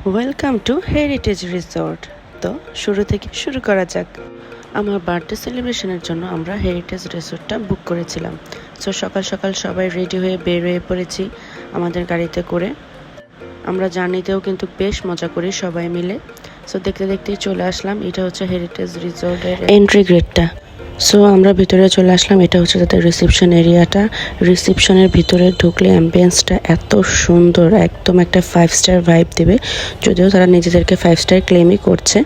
Welcome to heritage resort. তো শুরু থেকে শুরু করা যাক। আমার বার্থডে সেলিব্রেশনের জন্য আমরা হেরিটেজ রিসর্টটা বুক করেছিলাম। সো সকাল সকাল সবাই রেডি হয়ে বের হয়ে পড়েছি আমাদের গাড়িতে করে। আমরা জার্নিতেও কিন্তু বেশ মজা করি সবাই মিলে। সো দেখতে দেখতেই চলে আসলাম, এটা হচ্ছে হেরিটেজ রিসর্টের এন্ট্রি গেটটা। সো আমরা ভিতরে চলে আসলাম, এটা হচ্ছে তাদের রিসেপশন এরিয়াটা। রিসেপশনের ভিতরে ঢুকলে অ্যাম্বিয়েন্সটা এত সুন্দর, একদম একটা 5 স্টার ভাইব দেবে। যদিও তারা নিজেদেরকে 5 স্টার ক্লেমই করছে,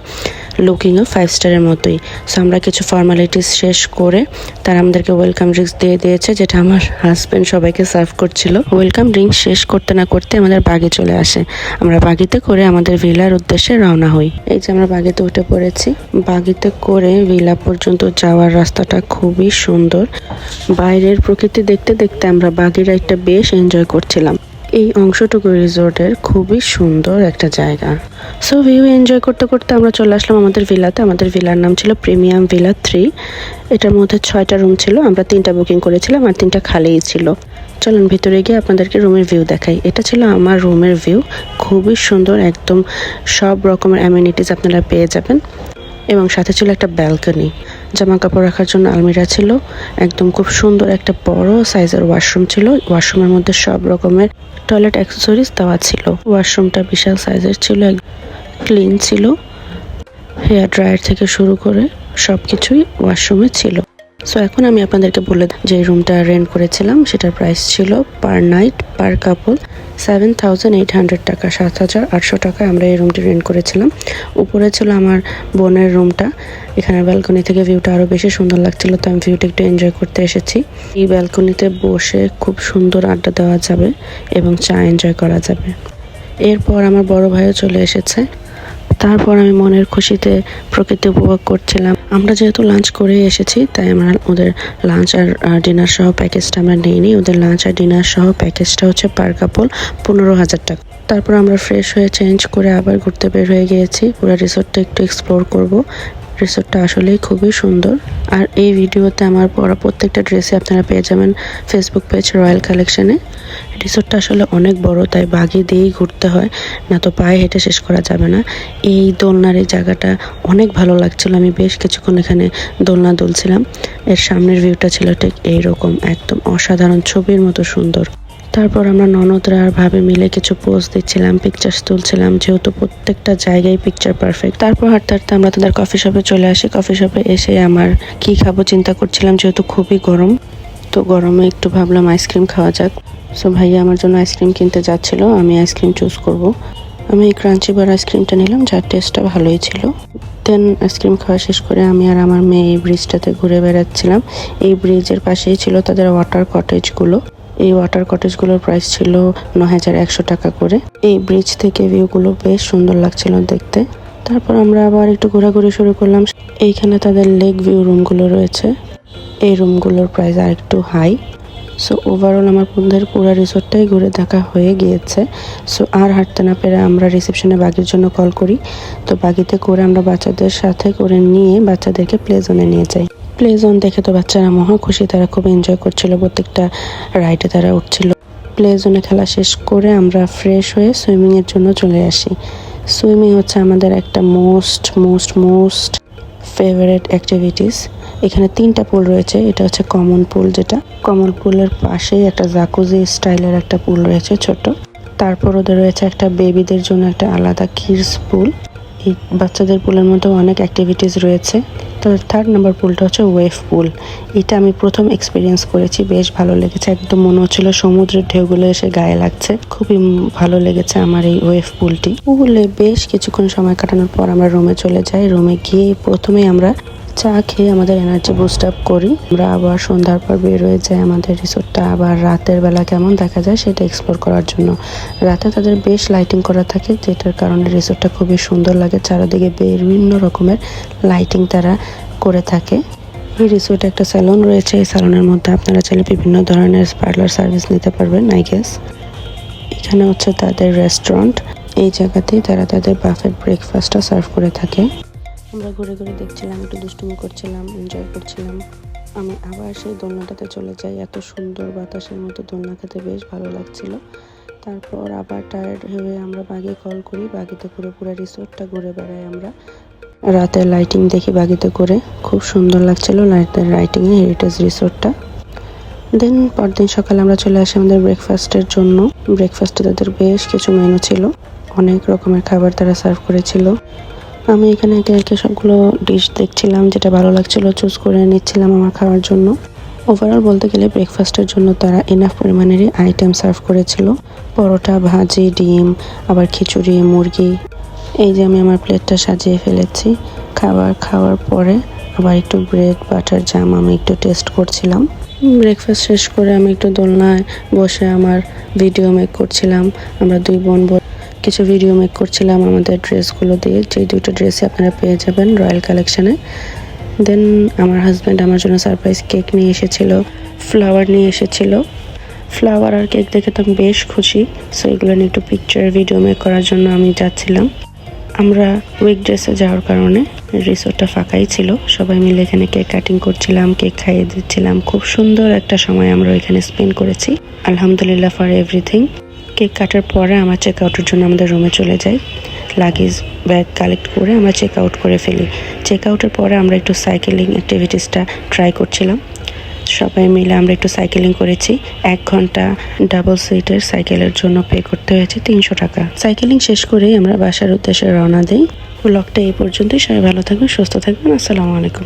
লুকিংও 5 স্টারের মতোই। সো আমরা কিছু ফর্মালিটিস শেষ করে তারা আমাদেরকে ওয়েলকাম ড্রিঙ্কস দিয়ে দিয়েছে, যেটা আমার হাজব্যান্ড সবাইকে সার্ভ করছিল। ওয়েলকাম ড্রিঙ্কস শেষ করতে না করতে আমাদের বাগি চলে আসে। আমরা বাগিতে করে আমাদের ভিলার উদ্দেশ্যে রওনা হই। এই যে আমরা বাগিতে উঠে পড়েছি। বাগিতে করে ভিলা পর্যন্ত যাওয়ার রাস্তাটা খুবই সুন্দর। বাইরের প্রকৃতি দেখতে দেখতে আমরা বাগি রাইডটা বেশ এনজয় করছিলাম। এই অংশটুকু রিসোর্টের খুবই সুন্দর একটা জায়গা। সো ভিউ এনজয় করতে করতে আমরা চলে আসলাম আমাদের ভিলাতে। আমাদের ভিলার নাম ছিল প্রিমিয়াম ভিলা 3। এটার মধ্যে 6টা রুম ছিল, আমরা 3টা বুকিং করেছিলাম আর 3টা খালিই ছিল। চলুন ভিতরে গিয়ে আপনাদেরকে রুমের ভিউ দেখাই। এটা ছিল আমার রুমের ভিউ, খুবই সুন্দর, একদম সব রকমের অ্যামিনিটিস আপনারা পেয়ে যাবেন। এবং সাথে ছিল একটা ব্যালকনি, জামা কাপড় রাখার জন্য আলমিরা ছিল, একদম খুব সুন্দর একটা বড় সাইজের ওয়াশরুম ছিল। ওয়াশরুমের মধ্যে সব রকমের টয়লেট অ্যাক্সেসরিজ দেওয়া ছিল। ওয়াশরুমটা বিশাল সাইজের ছিল, ক্লিন ছিল, হেয়ার ড্রায়ার থেকে শুরু করে সব কিছুই ওয়াশরুমে ছিল। সো এখন আমি আপনাদেরকে বলে যে রুমটা রেন্ট করেছিলাম সেটার প্রাইস ছিল পার নাইট পার কাপল 7,800 টাকা, 7,800 টাকায় আমরা এই রুমটি রেন্ট করেছিলাম। উপরে ছিল আমার বোনের রুমটা। এখানে ব্যালকনি থেকে ভিউটা আরও বেশি সুন্দর লাগছিল, তো আমি ভিউটা একটু এনজয় করতে এসেছি। এই ব্যালকনিতে বসে খুব সুন্দর আড্ডা দেওয়া যাবে এবং চা এনজয় করা যাবে। এরপর আমার বড় ভাইও চলে এসেছে। তারপর আমি মনের খুশিতে প্রকৃতি উপভোগ করছিলাম। আমরা যেহেতু লাঞ্চ করে এসেছি তাই আমরা ওদের লাঞ্চ আর ডিনার সহ প্যাকেজটা আমরা নিইনি। ওদের লাঞ্চ আর ডিনার সহ প্যাকেজটা হচ্ছে পার কাপল 15,000 টাকা। তারপর আমরা ফ্রেশ হয়ে চেঞ্জ করে আবার ঘুরতে বের হয়ে গিয়েছি। পুরো রিসোর্টটা একটু এক্সপ্লোর করব। রিসোর্টটা আসলেই খুবই সুন্দর। আর এই ভিডিওতে আমার পরা প্রত্যেকটা ড্রেসে আপনারা পেয়ে যাবেন ফেসবুক পেজ রয়্যাল কালেকশনে। রিসোর্টটা আসলে অনেক বড়, তাই বাগি দিয়েই ঘুরতে হয়, না তো পায়ে হেঁটে শেষ করা যাবে না। এই দোলনার এই জায়গাটা অনেক ভালো লাগছিল, আমি বেশ কিছুক্ষণ এখানে দোলনা দুলছিলাম। এর সামনের ভিউটা ছিল ঠিক এইরকম, একদম অসাধারণ, ছবির মতো সুন্দর। তারপর আমরা ননদরা আর ভাবে মিলে কিছু পোজ দিচ্ছিলাম, পিকচার্স তুলছিলাম, যেহেতু প্রত্যেকটা জায়গায় পিকচার পারফেক্ট। তারপর হাঁটতে হাঁটতে আমরা তাদের কফি শপে চলে আসি। কফি শপে এসে আমার কি খাবো চিন্তা করছিলাম, যেহেতু খুবই গরম, তো গরমে একটু ভাবলাম আইসক্রিম খাওয়া যাক। সো ভাইয়া আমার জন্য আইসক্রিম কিনতে যাচ্ছিল, আমি আইসক্রিম চুজ করব। আমি এই ক্রাঞ্চি বার আইসক্রিমটা নিলাম, যার টেস্টটা ভালোই ছিল। দেন আইসক্রিম খাওয়া শেষ করে আমি আর আমার মেয়ে এই ব্রিজটাতে ঘুরে বেড়াচ্ছিলাম। এই ব্রিজের পাশেই ছিল তাদের ওয়াটার কটেজগুলো। এই ওয়াটার কটেজগুলোর প্রাইস ছিল 9,100 টাকা করে। এই ব্রিজ থেকে ভিউগুলো বেশ সুন্দর লাগছিল দেখতে। তারপর আমরা আবার একটু ঘোরাঘুরি শুরু করলাম। এইখানে তাদের লেক ভিউ রুমগুলো রয়েছে। এই রুমগুলোর প্রাইস আর একটু হাই। সো ওভারঅল আমার বন্ধুদের পুরো রিসোর্টটাই ঘুরে দেখা হয়ে গিয়েছে। সো আর হাঁটতে না পেরে আমরা রিসেপশনে বাগির জন্য কল করি। তো বাগিতে করে আমরা বাচ্চাদের সাথে করে নিয়ে বাচ্চাদেরকে প্লে জোনে নিয়ে যাই। প্লে জোন দেখে তো বাচ্চারা মহা খুশি, তারা খুব এনজয় করছিল, প্রত্যেকটা রাইডে তারা উঠছিল। প্লে জোনে খেলা শেষ করে আমরা ফ্রেশ হয়ে সুইমিংয়ের জন্য চলে আসি। সুইমিং হচ্ছে আমাদের একটা most most most favourite activities. এখানে 3টা পুল রয়েছে। এটা হচ্ছে কমন পুল, যেটা কমন পুলের পাশেই একটা জাকুজি স্টাইলের একটা পুল রয়েছে ছোট। তারপর ওদের রয়েছে একটা বেবিদের জন্য একটা আলাদা কিডস পুল। এই বাচ্চাদের পুলের মধ্যে অনেক অ্যাক্টিভিটিস রয়েছে। তো 3rd নাম্বার পুলটা হচ্ছে ওয়েভ পুল। এটা আমি প্রথম এক্সপিরিয়েন্স করেছি, বেশ ভালো লেগেছে, একদম মনে হচ্ছিল সমুদ্রের ঢেউগুলো এসে গায়ে লাগছে। খুবই ভালো লেগেছে আমার এই ওয়েভ পুলটি। পুলে বেশ কিছুক্ষণ সময় কাটানোর পর আমরা রুমে চলে যাই। রুমে গিয়ে প্রথমেই আমরা চা খেয়ে আমাদের এনার্জি বুস্ট আপ করি। আমরা আবার সন্ধ্যার পর বের হয়ে যাই আমাদের রিসোর্টটা আবার রাতের বেলা কেমন দেখা যায় সেটা এক্সপ্লোর করার জন্য। রাতে তাদের বেশ লাইটিং করা থাকে, যেটার কারণে রিসোর্টটা খুবই সুন্দর লাগে। চারিদিকে বিভিন্ন রকমের লাইটিং তারা করে থাকে। এই রিসোর্টে একটা স্যালন রয়েছে। এই স্যালনের মধ্যে আপনারা চাইলে বিভিন্ন ধরনের পার্লার সার্ভিস নিতে পারবেন আই গেস। এখানে হচ্ছে তাদের রেস্টুরেন্ট। এই জায়গাতেই তারা তাদের বাফেট ব্রেকফাস্টটা সার্ভ করে থাকে। আমরা ঘুরে ঘুরে দেখছিলাম, একটু দুষ্টুমি করছিলাম, এনজয় করছিলাম। আমি আবার সেই দোলনাটাতে চলে যাই। এত সুন্দর বাতাসের মতো দোলনা খেতে বেশ ভালো লাগছিল। তারপর আবার টায়ার্ড হয়ে আমরা বাঘে কল করি। বাঘিতে পুরো রিসোর্টটা ঘুরে বেড়াই আমরা। রাতের লাইটিং দেখি বাঘিতে করে, খুব সুন্দর লাগছিল রাতের লাইটিংয়ে হেরিটেজ রিসোর্টটা। দেন পরদিন সকালে আমরা চলে আসি আমাদের ব্রেকফাস্টের জন্য। ব্রেকফাস্টে তাদের বেশ কিছু মেনু ছিল, অনেক রকমের খাবার তারা সার্ভ করেছিল। আমি এখানে একে একে সবগুলো ডিশ দেখছিলাম, যেটা ভালো লাগছিল চুজ করে নিচ্ছিলাম আমার খাওয়ার জন্য। ওভারঅল বলতে গেলে ব্রেকফাস্টের জন্য তারা এনাফ পরিমাণেরই আইটেম সার্ভ করেছিল, পরোটা, ভাজি, ডিম, আবার খিচুড়ি, মুরগি। এই যে আমি আমার প্লেটটা সাজিয়ে ফেলেছি। খাবার খাওয়ার পরে আবার একটু ব্রেড, বাটার, জাম আমি একটু টেস্ট করছিলাম। ব্রেকফাস্ট শেষ করে আমি একটু দোলনায় বসে আমার ভিডিও মেক করছিলাম। আমরা দুই বোন কিছু ভিডিও মেক করছিলাম আমাদের ড্রেসগুলো দিয়ে, যে দুটো ড্রেসই আপনারা পেয়ে যাবেন রয়্যাল কালেকশানে। দেন আমার হাজব্যান্ড আমার জন্য সারপ্রাইজ কেক নিয়ে এসেছিল, ফ্লাওয়ার নিয়ে এসেছিল। ফ্লাওয়ার আর কেক দেখে তো আমি বেশ খুশি। সো এগুলো নিয়ে একটু পিকচার ভিডিও মেক করার জন্য আমি যাচ্ছিলাম। আমরা উইকডেসে যাওয়ার কারণে রিসোর্টটা ফাঁকাই ছিল। সবাই মিলে এখানে কেক কাটিং করছিলাম, কেক খাইয়ে দিচ্ছিলাম। খুব সুন্দর একটা সময় আমরা এখানে স্পেন্ড করেছি। আলহামদুলিল্লাহ ফর এভরিথিং। কেক কাটার পরে আমরা চেক আউটের জন্য আমাদের রুমে চলে যাই। লাগেজ ব্যাগ কালেক্ট করে আমরা চেক আউট করে ফেলি। চেক আউটের পরে আমরা একটু সাইকেলিং অ্যাক্টিভিটিসটা ট্রাই করছিলাম। সবাই মিলে আমরা একটু সাইকেলিং করেছি। 1 ঘন্টা ডাবল সিটের সাইকেলের জন্য পে করতে হয়েছে 300 টাকা। সাইকেলিং শেষ করেই আমরা বাসার উদ্দেশ্যে রওনা দিই। ব্লগটা এই পর্যন্তই। সবাই ভালো থাকবেন, সুস্থ থাকবেন। আসসালামু আলাইকুম।